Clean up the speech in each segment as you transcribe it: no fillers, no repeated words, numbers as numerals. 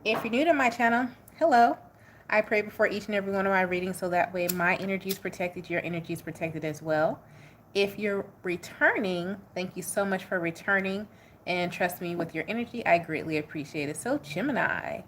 If you're new to my channel, hello. I pray before each and every one of my readings so that way my energy is protected, your energy is protected as well. If you're returning, thank you so much for returning and trust me with your energy. I greatly appreciate it. So, Gemini,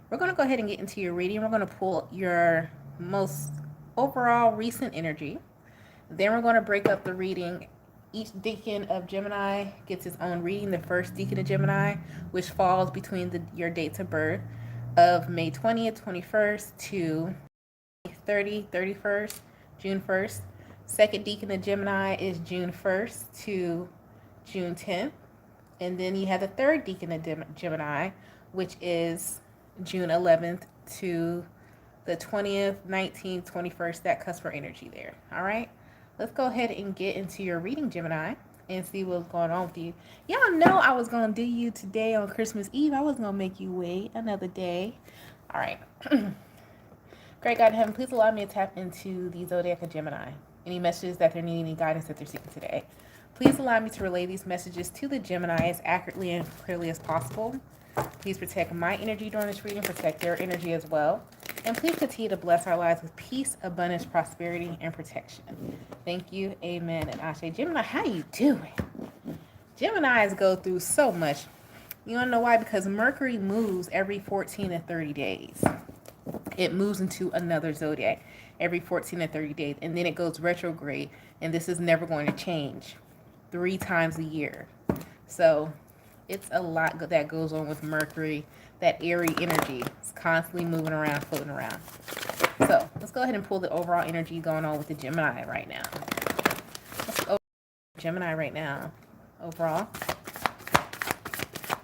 we're going to go ahead and get into your reading. We're going to pull your most overall recent energy. Then we're going to break up the reading. Each deacon of Gemini gets his own reading. The first deacon of Gemini, which falls between your dates of birth of May 20th, 21st to 31st, June 1st. Second deacon of Gemini is June 1st to June 10th. And then you have the third deacon of Gemini, which is June 11th to the 20th, 19th, 21st, that cusp for energy there. All right. Let's go ahead and get into your reading, Gemini, and see what's going on with you. Y'all know I was going to do you today on Christmas Eve. I wasn't going to make you wait another day. All right. Great God in heaven, please allow me to tap into the zodiac of Gemini. Any messages that they're needing, any guidance that they're seeking today. Please allow me to relay these messages to the Gemini as accurately and clearly as possible. Please protect my energy during this reading, protect their energy as well. And please continue to bless our lives with peace, abundance, prosperity, and protection. Thank you, amen, and Ashe. Gemini, how you doing? Geminis go through so much. You want to know why? Because Mercury moves every 14 to 30 days. It moves into another zodiac every 14 to 30 days, and then it goes retrograde, and this is never going to change 3 times a year. So it's a lot that goes on with Mercury. That airy energy is constantly moving around, floating around. So let's go ahead and pull the overall energy going on with the Gemini right now. Let's go Gemini right now. Overall,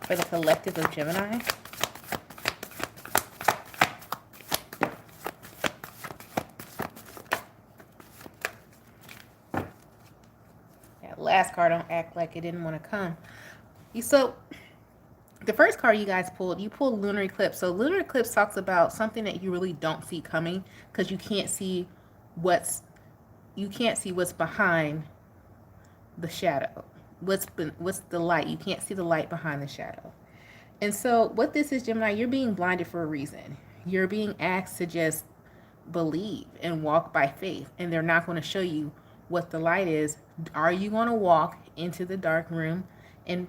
for the collective of Gemini. That last card don't act like it didn't want to come. So the first card you guys pulled, you pulled lunar eclipse. So lunar eclipse talks about something that you really don't see coming because you can't see what's behind the shadow. What's the light? You can't see the light behind the shadow. And so what this is, Gemini, you're being blinded for a reason. You're being asked to just believe and walk by faith, and they're not going to show you what the light is. Are you going to walk into the dark room and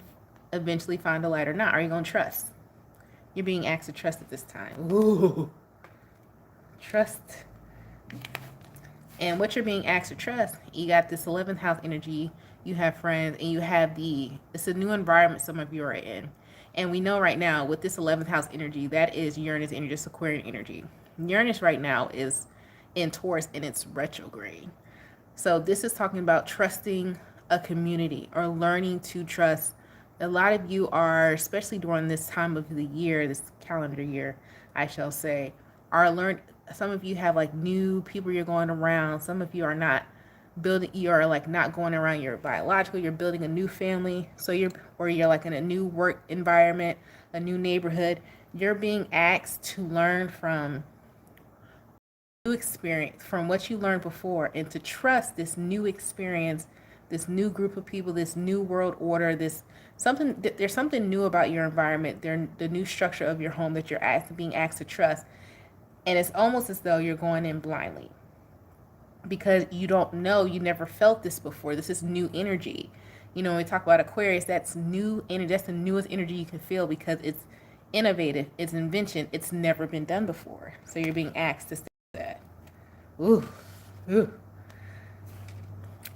eventually find the light or not? Are you going to trust? You're being asked to trust at this time. Ooh. Trust. And what you're being asked to trust, you got this 11th house energy, you have friends, and you have it's a new environment some of you are in. And we know right now with this 11th house energy, that is Uranus energy, just Aquarian energy. Uranus right now is in Taurus and it's retrograde. So this is talking about trusting a community or learning to trust. A lot of you are, especially during this time of the year, this calendar year, I shall say, some of you have like new people you're going around. Some of you are not not going around your biological, you're building a new family. So you're like in a new work environment, a new neighborhood. You're being asked to learn from new experience, from what you learned before, and to trust this new experience, this new group of people, this new world order, there's something new about your environment, the new structure of your home that you're being asked to trust. And it's almost as though you're going in blindly because you don't know, you never felt this before. This is new energy. You know, when we talk about Aquarius, that's new energy. That's the newest energy you can feel because it's innovative, it's invention, it's never been done before. So you're being asked to say that. Ooh, ooh.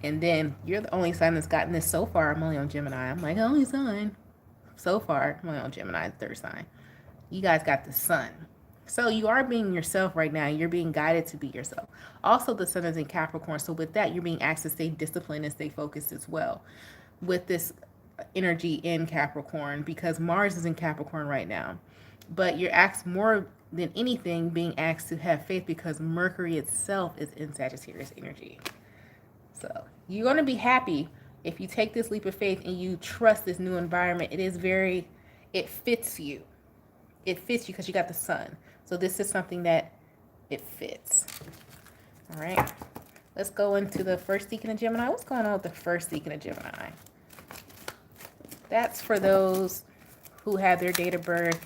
And then you're the only sign that's gotten this so far. I'm only on Gemini. I'm like, only sign. So far, I'm only on Gemini, the third sign. You guys got the sun. So you are being yourself right now. You're being guided to be yourself. Also, the sun is in Capricorn. So with that, you're being asked to stay disciplined and stay focused as well with this energy in Capricorn because Mars is in Capricorn right now. But you're asked more than anything, being asked to have faith because Mercury itself is in Sagittarius energy. So you're going to be happy if you take this leap of faith and you trust this new environment. It fits you. It fits you because you got the sun. So this is something that it fits. All right. Let's go into the first deacon of Gemini. What's going on with the first deacon of Gemini? That's for those who have their date of birth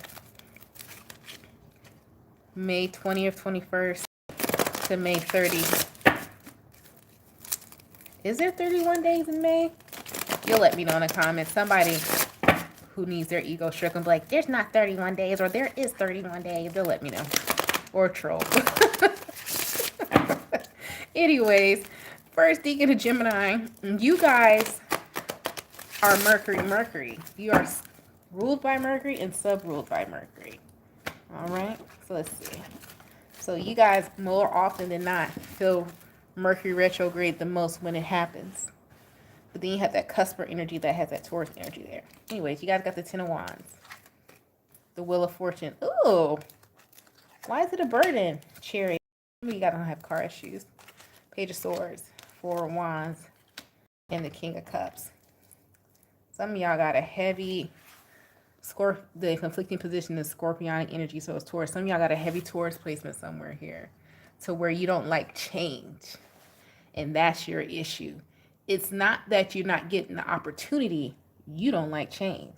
May 20th, 21st to May 30th. Is there 31 days in May? You'll let me know in the comments. Somebody who needs their ego stricken be like, there's not 31 days, or there is 31 days. They'll let me know. Or troll. Anyways, first deacon of Gemini, you guys are Mercury. You are ruled by Mercury and sub-ruled by Mercury. All right, so let's see. So you guys more often than not feel Mercury retrograde the most when it happens. But then you have that cusper energy that has that Taurus energy there. Anyways, you guys got the Ten of Wands. The Wheel of Fortune. Ooh. Why is it a burden? Chariot. You guys don't have car issues. Page of Swords. Four of Wands. And the King of Cups. Some of y'all got a heavy the conflicting position is Scorpionic energy, so it's Taurus. Some of y'all got a heavy Taurus placement somewhere here to where you don't like change. And that's your issue. It's not that you're not getting the opportunity. You don't like change.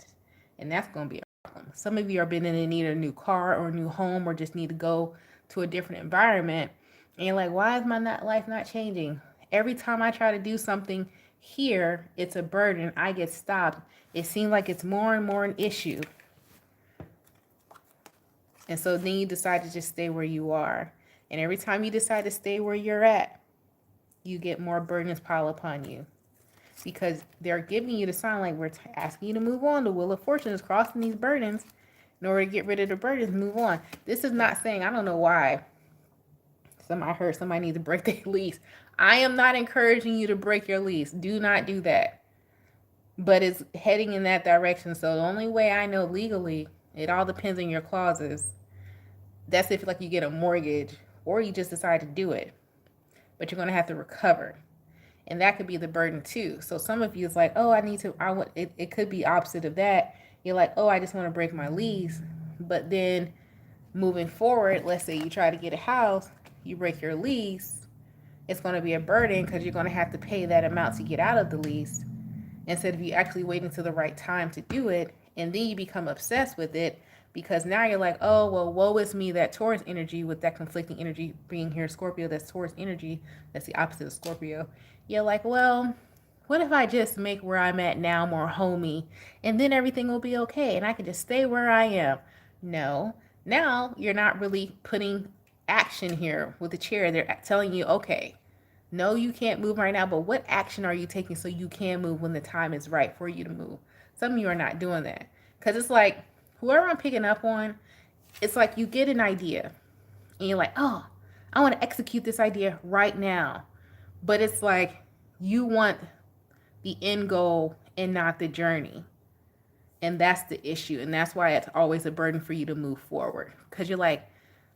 And that's going to be a problem. Some of you are been in need of a new car or a new home or just need to go to a different environment. And you're like, why is my life not changing? Every time I try to do something here, it's a burden. I get stopped. It seems like it's more and more an issue. And so then you decide to just stay where you are. And every time you decide to stay where you're at, you get more burdens piled upon you. Because they're giving you the sign like we're asking you to move on. The Wheel of Fortune is crossing these burdens. In order to get rid of the burdens, move on. This is not saying, I don't know why. I heard somebody needs to break their lease. I am not encouraging you to break your lease. Do not do that. But it's heading in that direction. So the only way I know legally, it all depends on your clauses. That's if like you get a mortgage or you just decide to do it. But you're going to have to recover. And that could be the burden too. So some of you is like, oh, it could be opposite of that. You're like, oh, I just want to break my lease. But then moving forward, let's say you try to get a house, you break your lease. It's going to be a burden because you're going to have to pay that amount to get out of the lease. Instead of you actually waiting till the right time to do it, and then you become obsessed with it because now you're like, oh, well, woe is me, that Taurus energy with that conflicting energy being here, Scorpio, that's Taurus energy, that's the opposite of Scorpio. You're like, well, what if I just make where I'm at now more homey, and then everything will be okay, and I can just stay where I am? No, now you're not really putting action here with the chair. They're telling you, okay, no, you can't move right now, but what action are you taking so you can move when the time is right for you to move? Some of you are not doing that. Because it's like, whoever I'm picking up on, it's like you get an idea. And you're like, oh, I want to execute this idea right now. But it's like you want the end goal and not the journey. And that's the issue. And that's why it's always a burden for you to move forward. Because you're like,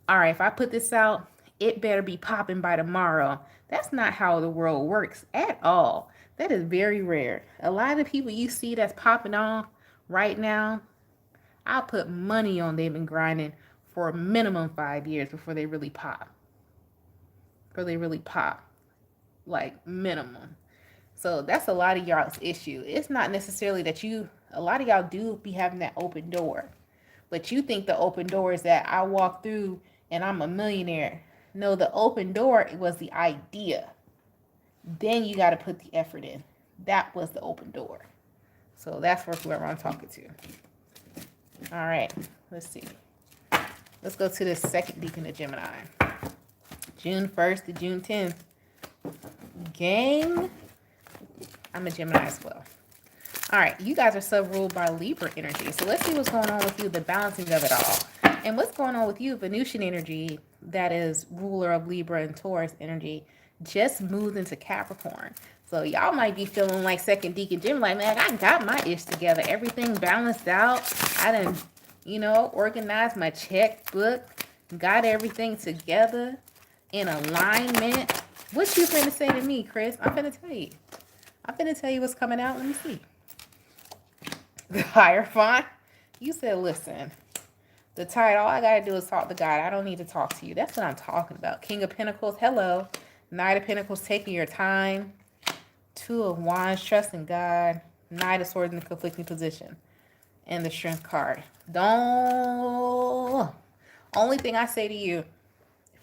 all right, if I put this out, it better be popping by tomorrow. That's not how the world works at all. That is very rare. A lot of the people you see that's popping off right now, I'll put money on they've been grinding for a minimum 5 years before they really pop. Like minimum. So that's a lot of y'all's issue. It's not necessarily that a lot of y'all do be having that open door. But you think the open door is that I walk through and I'm a millionaire. No, the open door was the idea. Then you got to put the effort in. That was the open door. So that's for whoever I'm talking to. All right, let's see. Let's go to the second deacon of Gemini. June 1st to June 10th. Gang, I'm a Gemini as well. All right, you guys are sub-ruled by Libra energy. So let's see what's going on with you, the balancing of it all. And what's going on with you, Venusian energy, that is ruler of Libra and Taurus energy, just moved into Capricorn. So y'all might be feeling like second deacon Gemini, man, I got my ish together. Everything balanced out. I done, organized my checkbook, got everything together in alignment. What you finna say to me, Chris? I'm finna tell you. I'm finna tell you what's coming out. Let me see. The Hierophant. You said, listen, the title, all I got to do is talk to God. I don't need to talk to you. That's what I'm talking about. King of Pentacles, hello. Knight of Pentacles, taking your time. Two of Wands, trusting God. Knight of Swords in the conflicting position. And the Strength card. Don't. Only thing I say to you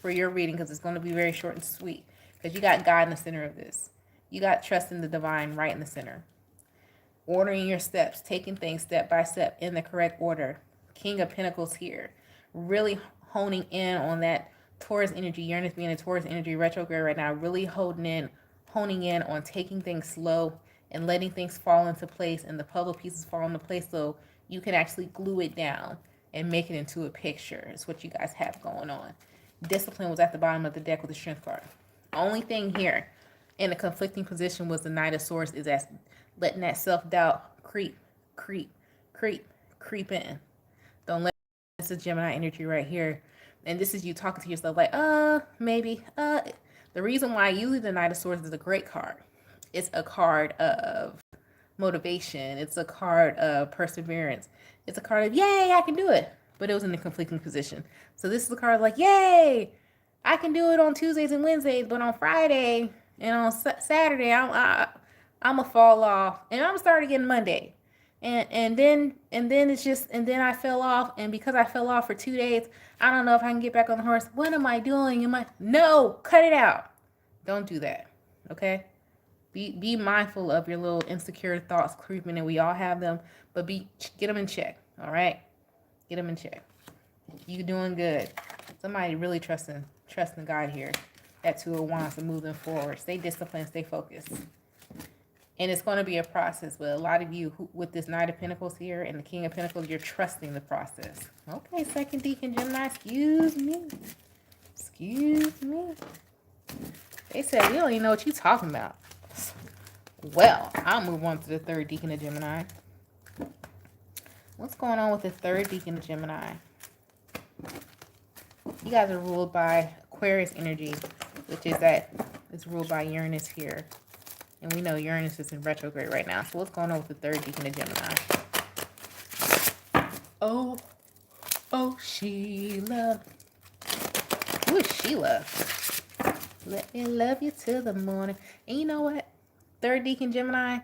for your reading, because it's going to be very short and sweet, because you got God in the center of this. You got trust in the divine right in the center. Ordering your steps, taking things step by step in the correct order. King of Pentacles here. Really honing in on that Taurus energy, Uranus being a Taurus energy retrograde right now, really honing in on taking things slow and letting things fall into place and the puzzle pieces fall into place so you can actually glue it down and make it into a picture. It's what you guys have going on. Discipline was at the bottom of the deck with the Strength card. Only thing here in a conflicting position was the Knight of Swords, is that letting that self-doubt creep in. Don't let this is Gemini energy right here. And this is you talking to yourself like, maybe. The reason why usually the Knight of Swords is a great card. It's a card of motivation. It's a card of perseverance. It's a card of, yay, I can do it. But it was in a conflicting position. So this is a card like, yay, I can do it on Tuesdays and Wednesdays, but on Friday and on Saturday, I'm gonna fall off, and I'm gonna start again Monday, and then it's just, and then I fell off, and because I fell off for 2 days, I don't know if I can get back on the horse. What am I doing? No, cut it out. Don't do that. Okay. Be mindful of your little insecure thoughts creeping, and we all have them, but get them in check. All right, get them in check. You doing good. Somebody really trusting God here. That Two of Wands and moving forward. Stay disciplined. Stay focused. And it's going to be a process. But a lot of you, with this Knight of Pentacles here and the King of Pentacles, you're trusting the process. Okay, second deacon Gemini. Excuse me. They said, we don't even know what you're talking about. Well, I'll move on to the third deacon of Gemini. What's going on with the third deacon of Gemini? You guys are ruled by Aquarius energy, which is ruled by Uranus here. And we know Uranus is in retrograde right now. So what's going on with the third deacon of Gemini? Oh, Sheila. Who is Sheila? Let me love you till the morning. And you know what? Third deacon Gemini,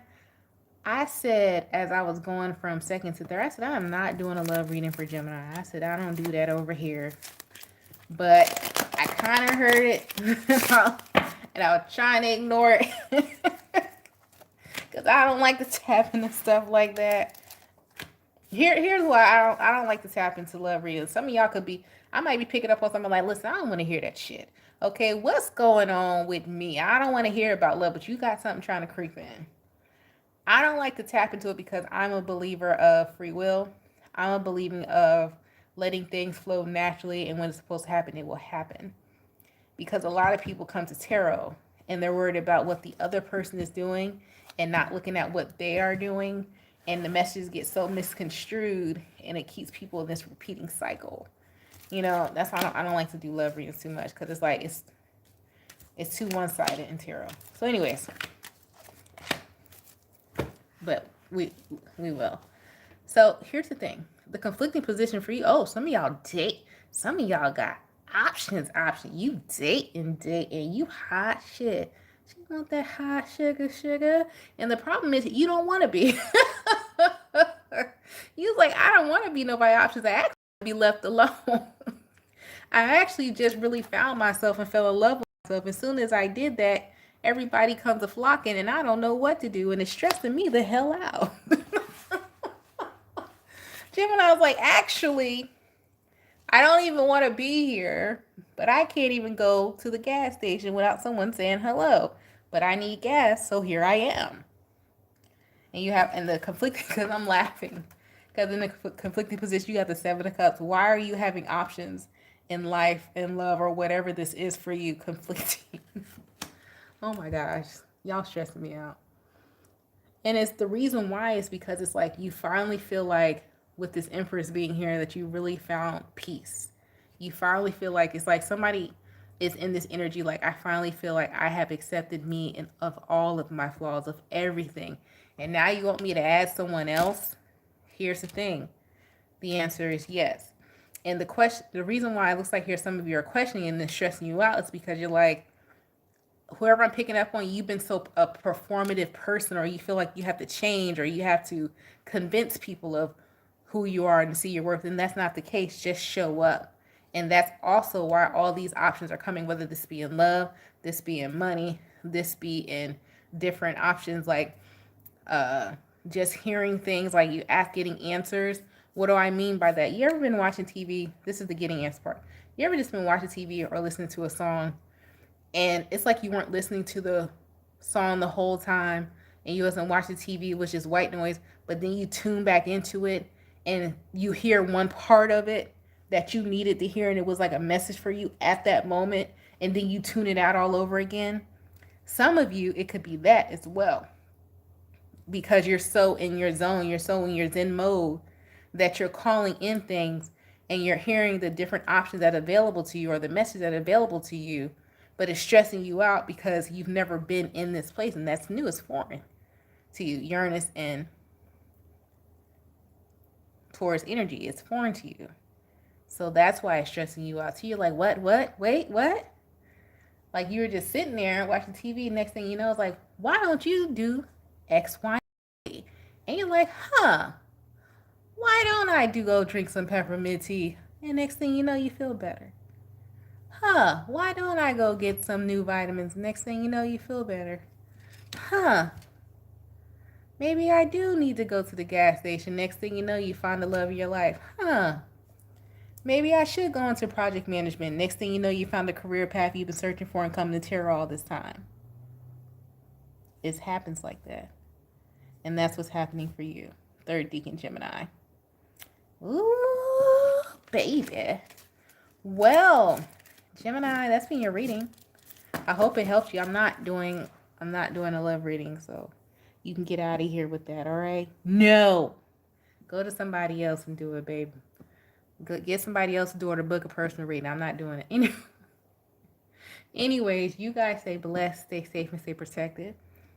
I said as I was going from second to third, I said, I'm not doing a love reading for Gemini. I said, I don't do that over here. But I kind of heard it. And I was trying to ignore it. Because I don't like to tap into stuff like that. Here's why I don't like to tap into love readings. Some of y'all I might be picking up on something like, listen, I don't want to hear that shit. Okay, what's going on with me? I don't want to hear about love, but you got something trying to creep in. I don't like to tap into it because I'm a believer of free will. I'm a believer of letting things flow naturally, and when it's supposed to happen, it will happen. Because a lot of people come to tarot and they're worried about what the other person is doing and not looking at what they are doing, and the messages get so misconstrued, and it keeps people in this repeating cycle. You know, that's why I don't like to do love readings too much, because it's like it's too one-sided in tarot. So anyways, but we will. So here's the thing. The conflicting position for you. Oh, some of y'all date. Some of y'all got options. You date, and you hot shit. She want that hot sugar. And the problem is you don't want to be. You was like, I don't want to be nobody options. I actually want to be left alone. I actually just really found myself and fell in love with myself. As soon as I did that, everybody comes a flocking, and I don't know what to do, and it's stressing me the hell out. Gemini was like, actually, I don't even want to be here, but I can't even go to the gas station without someone saying hello. But I need gas, so here I am. And the conflict, because I'm laughing, because in the conflicting position, you got the Seven of Cups. Why are you having options in life, in love, or whatever this is for you, conflicting? Oh my gosh, y'all stressing me out. And it's the reason why is because it's like you finally feel like with this Empress being here that you really found peace. You finally feel like it's like somebody is in this energy, like I finally feel like I have accepted me and of all of my flaws, of everything. And now you want me to add someone else? Here's the thing. The answer is yes. And the reason why it looks like here some of you are questioning and then stressing you out is because you're like, whoever I'm picking up on, you've been so a performative person, or you feel like you have to change, or you have to convince people of who you are and see your worth. And that's not the case. Just show up And that's also why all these options are coming, whether this be in love, this be in money, this be in different options, like just hearing things, like you ask, getting answers. What do I mean by that? You ever been watching TV? This is the getting answer part. You ever just been watching TV or listening to a song, and it's like you weren't listening to the song the whole time, and you wasn't watching TV, it was just white noise, but then you tune back into it and you hear one part of it that you needed to hear, and it was like a message for you at that moment, and then you tune it out all over again. Some of you, it could be that as well, because you're so in your zone, you're so in your zen mode, that you're calling in things and you're hearing the different options that are available to you, or the message that are available to you, but it's stressing you out because you've never been in this place, and that's new, it's foreign to you. Uranus and Taurus energy, it's foreign to you. So that's why it's stressing you out. So you're like, what, wait, what? Like you were just sitting there watching TV, next thing you know, it's like, why don't you do X, Y, Z? And you're like, why don't I go drink some peppermint tea? And next thing you know, you feel better. Why don't I go get some new vitamins? Next thing you know, you feel better. Maybe I do need to go to the gas station. Next thing you know, you find the love of your life. Maybe I should go into project management. Next thing you know, you found the career path you've been searching for and coming to terror all this time. It happens like that. And that's what's happening for you. Third deacon Gemini. Ooh, baby. Well, Gemini, that's been your reading. I hope it helps you. I'm not doing a love reading, so you can get out of here with that, all right? No. Go to somebody else and do it, babe. Get somebody else to do it or book a personal reading. I'm not doing it. Anyways, you guys stay blessed, stay safe, and stay protected.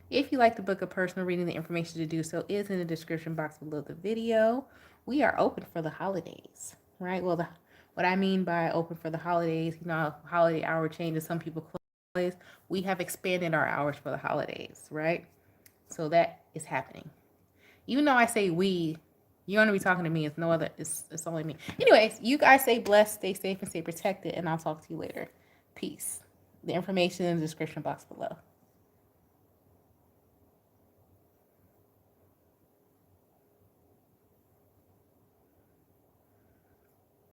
If you like to book a personal reading, the information to do so is in the description box below the video. We are open for the holidays, right? Well, what I mean by open for the holidays, holiday hour changes. Some people close. We have expanded our hours for the holidays, right? So that is happening. Even though I say we, you're going to be talking to me. It's no other. It's only me. Anyways, you guys stay blessed, stay safe, and stay protected. And I'll talk to you later. Peace. The information in the description box below.